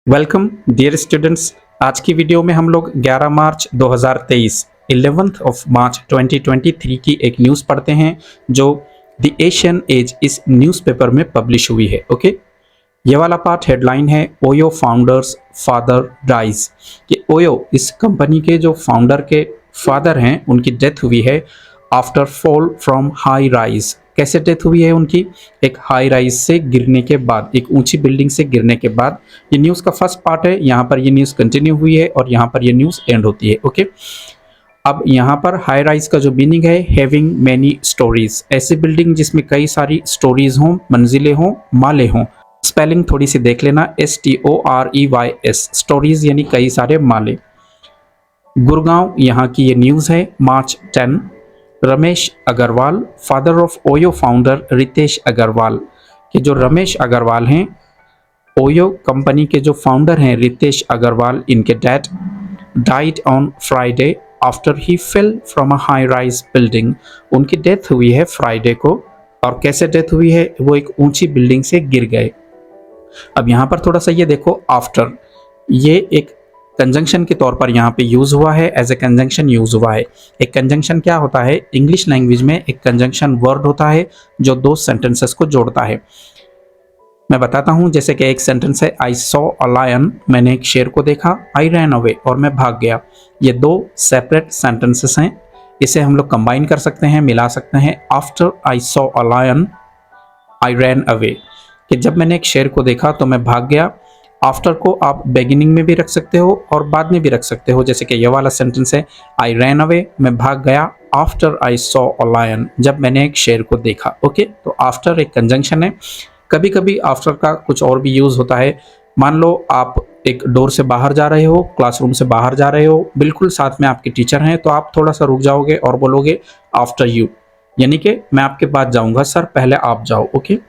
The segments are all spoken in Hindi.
Welcome dear students. आज की वीडियो में हम लोग 11 मार्च 2023 11th ऑफ मार्च 2023 की एक न्यूज़ पढ़ते हैं जो द एशियन एज इस न्यूज़पेपर में पब्लिश हुई है। ओके, ये वाला पार्ट हेडलाइन है ओयो फाउंडर्स फादर डाइज। कि ओयो इस कंपनी के जो फाउंडर के फादर हैं उनकी डेथ हुई है after fall from high rise. कैसे डेथ हुई है उनकी? एक हाई राइज से गिरने के बाद, एक ऊंची बिल्डिंग से गिरने के बाद। ये न्यूज़ का फर्स्ट पार्ट है, यहाँ पर ये न्यूज़ कंटिन्यू हुई है और यहाँ पर ये न्यूज़ एंड होती है। ओके, अब यहाँ पर हाई राइज का जो मीनिंग है हैविंग मैनी स्टोरीज, ऐसी बिल्डिंग जिसमें कई सारी स्टोरीज हों, मंजिलें हों, माले हों। स्पेलिंग थोड़ी सी देख लेना, STOREYS, स्टोरीज यानी कई सारे माले। गुड़गांव यहाँ की ये न्यूज़ है, मार्च 10। Ramesh Agarwal father of OYO founder Ritesh Agarwal, कि जो रमेश अग्रवाल हैं ओयो कंपनी के जो फाउंडर हैं रितेश अग्रवाल, इनके dad died on Friday after he fell from a high rise building. उनकी डेथ हुई है फ्राइडे को। और कैसे डेथ हुई है? वो एक ऊंची बिल्डिंग से गिर गए। अब यहाँ पर थोड़ा सा ये देखो, आफ्टर, ये एक कंजंक्शन के तौर पर यहाँ पे यूज हुआ है, एज ए कंजंक्शन यूज हुआ है। एक कंजंक्शन क्या होता है? इंग्लिश लैंग्वेज में एक कंजंक्शन वर्ड होता है जो दो सेंटेंसेस को जोड़ता है। मैं बताता हूँ, जैसे कि एक सेंटेंस है आई सॉ अ लायन, मैंने एक शेर को देखा, आई रैन अवे, और मैं भाग गया। ये दो सेपरेट सेंटेंसेस हैं, इसे हम लोग कंबाइन कर सकते हैं, मिला सकते हैं। After I saw a lion I ran away, कि जब मैंने एक शेर को देखा तो मैं भाग गया। आफ्टर को आप बिगिनिंग में भी रख सकते हो और बाद में भी रख सकते हो, जैसे कि ये वाला सेंटेंस है आई रैन अवे, मैं भाग गया after I saw a lion, जब मैंने एक शेर को देखा। ओके, तो आफ्टर एक कंजंक्शन है। कभी कभी आफ्टर का कुछ और भी यूज होता है। मान लो आप एक डोर से बाहर जा रहे हो, क्लासरूम से बाहर जा रहे हो, बिल्कुल साथ में आपके टीचर हैं, तो आप थोड़ा सा रुक जाओगे और बोलोगे आफ्टर यू, यानी कि मैं आपके बाद जाऊंगा सर, पहले आप जाओ। ओके,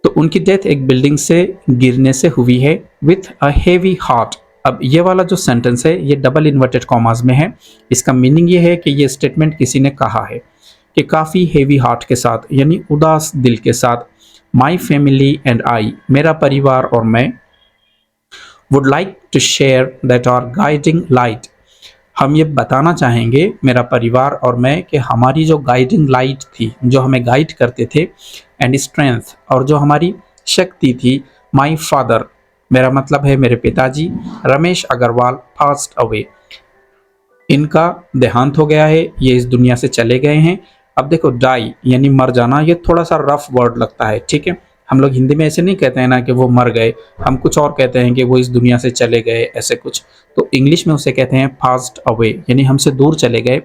तो उनकी डेथ एक बिल्डिंग से गिरने से हुई है विथ अ हेवी हार्ट। अब ये वाला जो सेंटेंस है ये डबल इन्वर्टेड कॉमास में है। इसका मीनिंग ये है कि ये स्टेटमेंट किसी ने कहा है कि काफ़ी हेवी हार्ट के साथ, यानी उदास दिल के साथ, माई फैमिली एंड आई, मेरा परिवार और मैं, would like to share that our guiding light, हम ये बताना चाहेंगे, मेरा परिवार और मैं, कि हमारी जो गाइडिंग लाइट थी, जो हमें गाइड करते थे, एंड स्ट्रेंथ, और जो हमारी शक्ति थी, माई फादर, मेरा मतलब है मेरे पिताजी, रमेश अग्रवाल पास्ड अवे, इनका देहांत हो गया है, ये इस दुनिया से चले गए हैं। अब देखो, डाई यानी मर जाना, ये थोड़ा सा रफ वर्ड लगता है, ठीक है। हम लोग हिंदी में ऐसे नहीं कहते हैं ना कि वो मर गए, हम कुछ और कहते हैं कि वो इस दुनिया से चले गए, ऐसे कुछ। तो इंग्लिश में उसे कहते हैं पास्ड अवे, यानी हमसे दूर चले गए।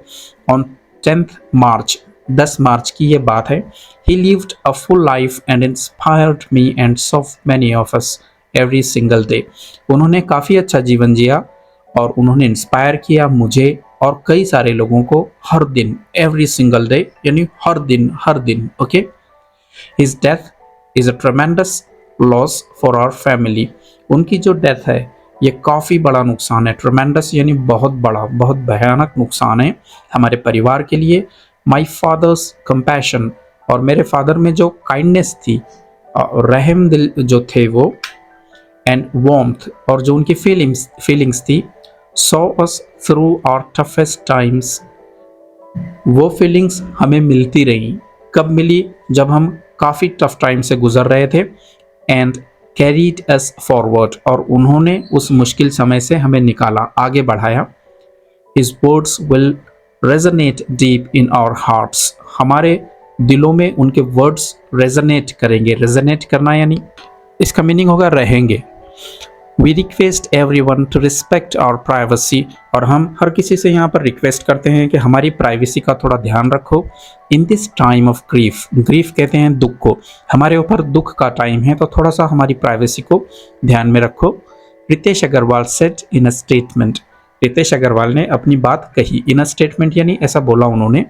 ऑन 10th मार्च, 10 मार्च की ये बात है। ही lived a full life and inspired me and so many of us every single day, उन्होंने काफ़ी अच्छा जीवन जिया और उन्होंने इंस्पायर किया मुझे और कई सारे लोगों को हर दिन, एवरी सिंगल डे यानी हर दिन हर दिन। Okay, his death is a tremendous loss for our family, उनकी जो डेथ है ये काफ़ी बड़ा नुकसान है। ट्रेमेंडस यानी बहुत बड़ा, बहुत भयानक नुकसान है हमारे परिवार के लिए। माई फादर्स कंपैशन, और मेरे फादर में जो काइंडनेस थी, रहम दिल जो थे वो, एंड वार्मथ, और जो उनकी फीलिंग्स थी, saw us through our toughest times, वो फीलिंग्स हमें मिलती रही। कब मिली? जब हम काफ़ी टफ टाइम से गुजर रहे थे। एंड कैरीड अस फॉरवर्ड, और उन्होंने उस मुश्किल समय से हमें निकाला, आगे बढ़ाया। His words will resonate deep in our hearts, हमारे दिलों में उनके वर्ड्स रेजोनेट करेंगे। रेजोनेट करना यानी इसका मीनिंग होगा रहेंगे। We request everyone to respect our privacy, और हम हर किसी से यहाँ पर रिक्वेस्ट करते हैं कि हमारी प्राइवेसी का थोड़ा ध्यान रखो। In this time of grief, grief कहते हैं दुख को, हमारे ऊपर दुख का टाइम है, तो थोड़ा सा हमारी प्राइवेसी को ध्यान में रखो। Ritesh Agarwal said in a statement, Ritesh Agarwal ने अपनी बात कही। इन अ स्टेटमेंट यानी ऐसा बोला उन्होंने।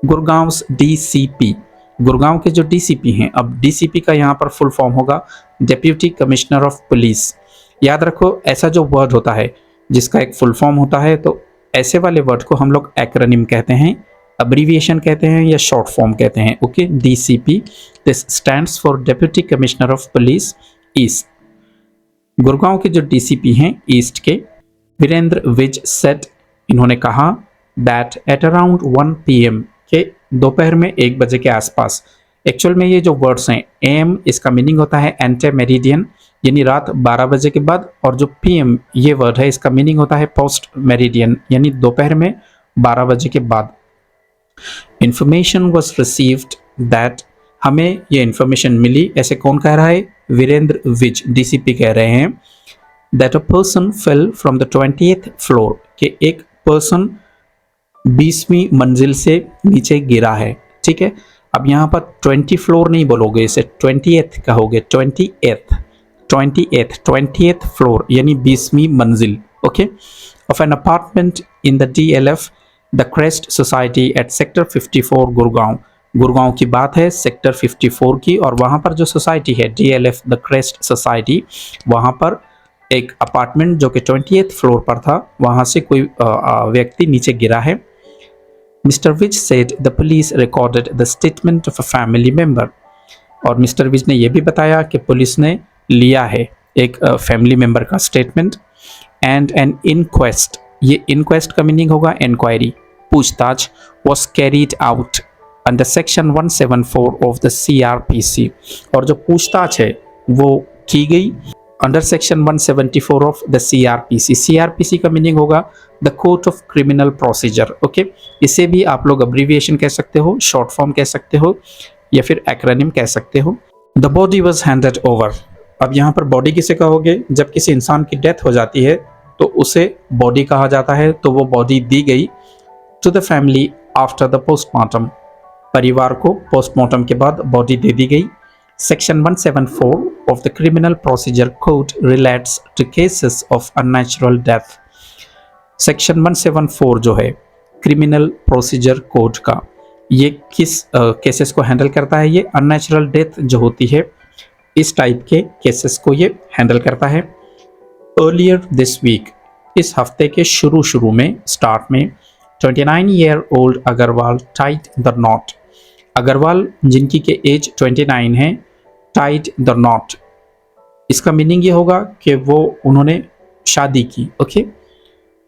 गुड़गांव DCP, गुड़गांव के जो DCP हैं, अब DCP का यहाँ पर फुल फॉर्म होगा डेप्यूटी कमिश्नर ऑफ पुलिस। याद रखो, ऐसा जो वर्ड होता है जिसका एक फुल फॉर्म होता है, तो ऐसे वाले वर्ड को हम लोग एक्रोनिम कहते हैं, अब्रीविएशन कहते हैं या शॉर्ट फॉर्म कहते हैं। Okay, DCP, this stands for deputy commissioner of police east. Gurgaon के जो डीसीपी हैं ईस्ट के वीरेंद्र विज सेट, इन्होंने कहा दैट एट अराउंड 1 PM के दोपहर में 1 बजे के आसपास, एक्चुअल में ये जो वर्ड्स हैं AM इसका मीनिंग होता है एंटे मेरिडियन यानी रात 12 बजे के बाद, और जो PM ये वर्ड है इसका मीनिंग होता है पोस्ट मेरिडियन यानी दोपहर में 12 बजे के बाद। इंफॉर्मेशन वॉज रिसीव्ड दैट, हमें ये इंफॉर्मेशन मिली, ऐसे कौन कह रहा है? वीरेंद्र विज डीसीपी कह रहे हैं, that a person fell from the 20th floor, कि एक पर्सन 20वीं मंजिल से नीचे गिरा है। ठीक है, अब यहाँ पर 20 फ्लोर नहीं बोलोगे, इसे 20th कहोगे, 20th फ्लोर यानी 20वीं मंजिल। Okay, of an apartment in the DLF the crest society at sector 54 Gurgaon. Gurgaon की बात है, सेक्टर 54 की, और वहाँ पर जो सोसाइटी है DLF द क्रेस्ट सोसाइटी, वहाँ पर एक अपार्टमेंट जो कि 20th फ्लोर पर था, वहाँ से कोई व्यक्ति नीचे गिरा है। Mr Vij said the police recorded the statement of a family member, और मिस्टर विज ने यह भी बताया कि पुलिस ने लिया है एक फैमिली मेंबर का स्टेटमेंट। एंड एन इनक्वेस्ट, ये इनक्वेस्ट का मीनिंग होगा इंक्वायरी, पूछताछ, was carried out under section 174 of the CRPC, और जो पूछताछ है वो की गई under section 174 of the CRPC। CRPC का मीनिंग होगा the court of criminal procedure. Okay, इसे भी आप लोग अब्रीविएशन कह सकते हो, शॉर्ट फॉर्म कह सकते हो, या फिर एक्रोनिम कह सकते हो। The body was handed over, अब यहाँ पर बॉडी किसे कहोगे? जब किसी इंसान की डेथ हो जाती है तो उसे बॉडी कहा जाता है, तो वो बॉडी दी गई to the family after the postmortem, परिवार को पोस्टमार्टम के बाद बॉडी दे दी गई। Section 174 of the criminal procedure code relates to cases of unnatural death. Section 174 जो है क्रिमिनल प्रोसीजर कोड का, ये किस केसेस को हैंडल करता है? ये अननेचुरल डेथ जो होती है, इस टाइप के केसेस को ये हैंडल करता है। अर्लियर दिस वीक, इस हफ्ते के शुरू में, स्टार्ट में, 29-year-old Agarwal tied the knot, Agarwal जिनकी के एज 29 है, टाइड द नॉट, इसका मीनिंग ये होगा कि वो उन्होंने शादी की। Okay,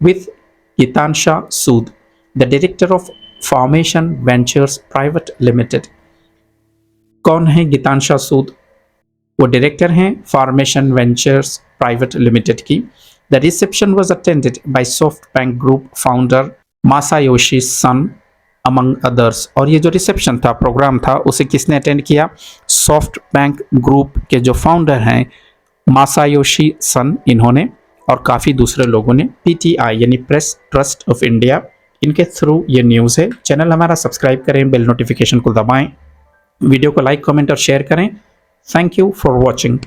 with Geetansha Sood the director of Formation Ventures Private Limited. कौन है गीतांशा सूद? वो डायरेक्टर हैं फॉर्मेशन वेंचर्स प्राइवेट लिमिटेड की। The reception was attended by SoftBank group founder Masayoshi Son among others, और ये जो रिसेप्शन था, प्रोग्राम था, उसे किसने अटेंड किया? सॉफ्ट बैंक ग्रुप के जो फाउंडर हैं मासायोशी सन, इन्होंने, और काफ़ी दूसरे लोगों ने। PTI यानी प्रेस ट्रस्ट ऑफ इंडिया, इनके थ्रू ये न्यूज़ है। चैनल हमारा सब्सक्राइब करें, बेल नोटिफिकेशन को दबाएं, वीडियो को लाइक, कमेंट और शेयर करें। Thank you for watching.